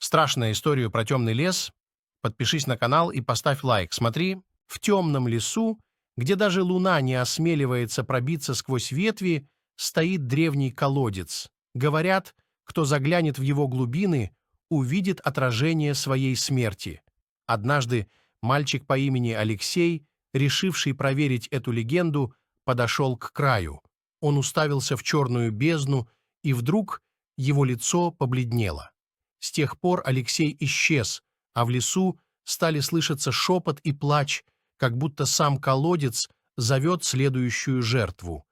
страшную историю про темный лес, подпишись на канал и поставь лайк. Смотри, в темном лесу, где даже луна не осмеливается пробиться сквозь ветви, стоит древний колодец. Говорят, кто заглянет в его глубины, увидит отражение своей смерти. Однажды мальчик по имени Алексей, решивший проверить эту легенду, подошел к краю. Он уставился в черную бездну, и вдруг его лицо побледнело. С тех пор Алексей исчез, а в лесу стали слышаться шепот и плач, как будто сам колодец зовет следующую жертву.